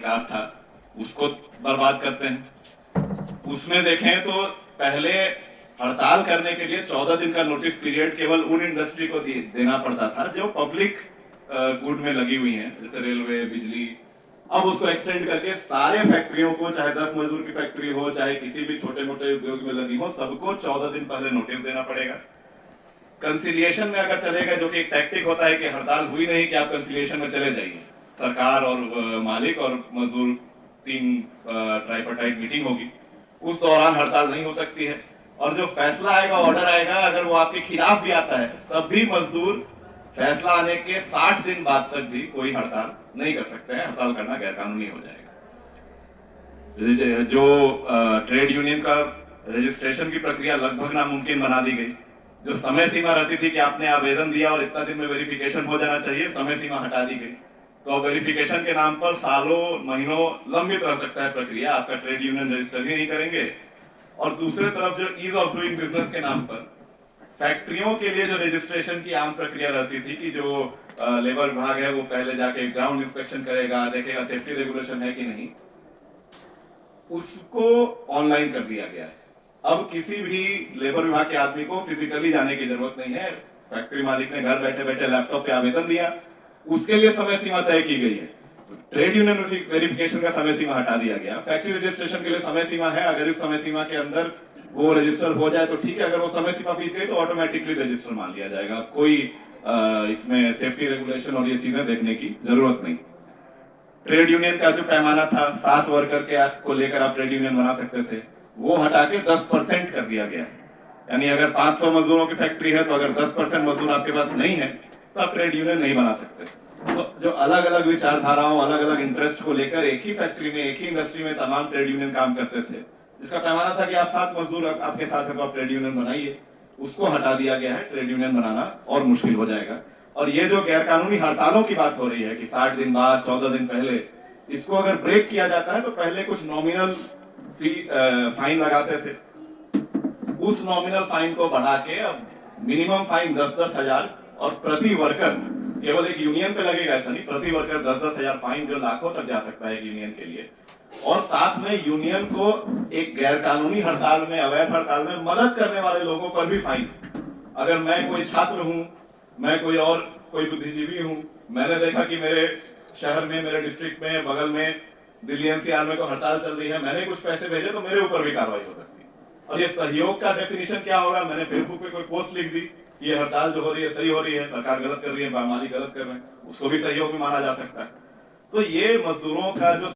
Card था उसको बर्बाद करते हैं। उसमें देखें तो पहले हड़ताल करने के लिए 14 दिन का नोटिस पीरियड केवल उन इंडस्ट्री को देना पड़ता था जो पब्लिक गुड में लगी हुई हैं, जैसे रेलवे, बिजली। अब उसको एक्सटेंड करके सारे फैक्ट्रियों को, चाहे 10 मजदूर की फैक्ट्री हो, चाहे किसी भी छोटे मोटे उद्योग में लगी हो, सबको 14 दिन पहले नोटिस देना पड़ेगा। कंसिलिएशन में अगर चलेगा, जो कि एक टैक्टिक होता है कि हड़ताल हुई नहीं कि आप कंसिलिएशन में चले जाइए, सरकार और मालिक और मजदूर तीन ट्राइपार्टाइट मीटिंग होगी, उस दौरान हड़ताल नहीं हो सकती है। और जो फैसला आएगा, ऑर्डर आएगा, अगर वो आपके खिलाफ भी आता है, तब भी मजदूर फैसला आने के 60 दिन बाद तक भी कोई हड़ताल नहीं कर सकते हैं। हड़ताल करना गैरकानूनी हो जाएगा। जो ट्रेड यूनियन का रजिस्ट्रेशन की प्रक्रिया लगभग नामुमकिन बना दी गई। जो समय सीमा रहती थी कि आपने आवेदन दिया और इतना दिन में वेरिफिकेशन हो जाना चाहिए, समय सीमा हटा दी गई। तो वेरिफिकेशन के नाम पर सालों महीनों लंबित रह सकता है प्रक्रिया, आपका ट्रेड यूनियन रजिस्टर ही नहीं करेंगे। और दूसरे तरफ जो ईज ऑफ डूइंग बिजनेस के नाम पर फैक्ट्रियों के लिए जो रजिस्ट्रेशन की आम प्रक्रिया रहती थी कि जो लेबर विभाग है वो पहले जाके ग्राउंड इंस्पेक्शन करेगा, देखेगा सेफ्टी रेगुलेशन है कि नहीं, उसको ऑनलाइन कर दिया गया है। अब किसी भी लेबर विभाग के आदमी को फिजिकली जाने की जरूरत नहीं है। फैक्ट्री मालिक ने घर बैठे बैठे लैपटॉप पे आवेदन दिया, उसके लिए समय सीमा तय की गई है। ट्रेड यूनियन वेरिफिकेशन का समय सीमा हटा दिया गया। फैक्ट्री रजिस्ट्रेशन के लिए समय सीमा है, अगर इस समय सीमा के अंदर वो रजिस्टर हो जाए तो ठीक है, अगर वो समय सीमा बीत गई तो ऑटोमेटिकली रजिस्टर मान लिया जाएगा। कोई इसमें सेफ्टी रेगुलेशन और ये चीजें देखने की जरूरत नहीं। ट्रेड यूनियन का जो पैमाना था 7 वर्कर के को लेकर आप ट्रेड यूनियन बना सकते थे, वो हटा के 10% कर दिया गया। यानी अगर 500 मजदूरों की फैक्ट्री है तो अगर 10% मजदूर आपके पास नहीं है तो आप ट्रेड यूनियन नहीं बना सकते। तो जो अलग अलग विचारधाराओं, अलग अलग इंटरेस्ट को लेकर एक ही फैक्ट्री में, एक ही इंडस्ट्री में तमाम ट्रेड यूनियन काम करते थे, जिसका पैमाना था कि आप 7 मजदूर आपके साथ है तो आप ट्रेड यूनियन बनाइए, उसको हटा दिया गया है। ट्रेड यूनियन बनाना और मुश्किल हो जाएगा। और ये जो गैरकानूनी हड़तालों की बात हो रही है कि 60 दिन बाद, 14 दिन पहले, इसको अगर ब्रेक किया जाता है तो पहले कुछ नॉमिनल फाइन लगाते थे, उस नॉमिनल फाइन को बढ़ा के अब मिनिमम फाइन 10-10 हजार और प्रति वर्कर, केवल एक यूनियन पे लगेगा ऐसा नहीं, प्रति वर्कर 10-10 हजार फाइन, जो लाखों तक जा सकता है एक यूनियन के लिए। और साथ में यूनियन को एक गैरकानूनी हड़ताल में, अवैध हड़ताल में मदद करने वाले लोगों पर भी फाइन। अगर मैं कोई छात्र हूं, मैं कोई और कोई बुद्धिजीवी हूं, मैंने देखा कि मेरे शहर में, मेरे डिस्ट्रिक्ट में, बगल में दिल्ली एनसीआर में को हड़ताल चल रही है, मैंने कुछ पैसे भेजे तो मेरे ऊपर भी कार्रवाई हो सकती है। और ये सहयोग का डेफिनेशन क्या होगा? मैंने फेसबुक पे कोई पोस्ट लिख दी कि ये हड़ताल जो हो रही है सही हो रही है, सरकार गलत कर रही है, मालिक गलत कर रहे हैं, उसको भी सहयोग में माना जा सकता है। तो ये मजदूरों का जो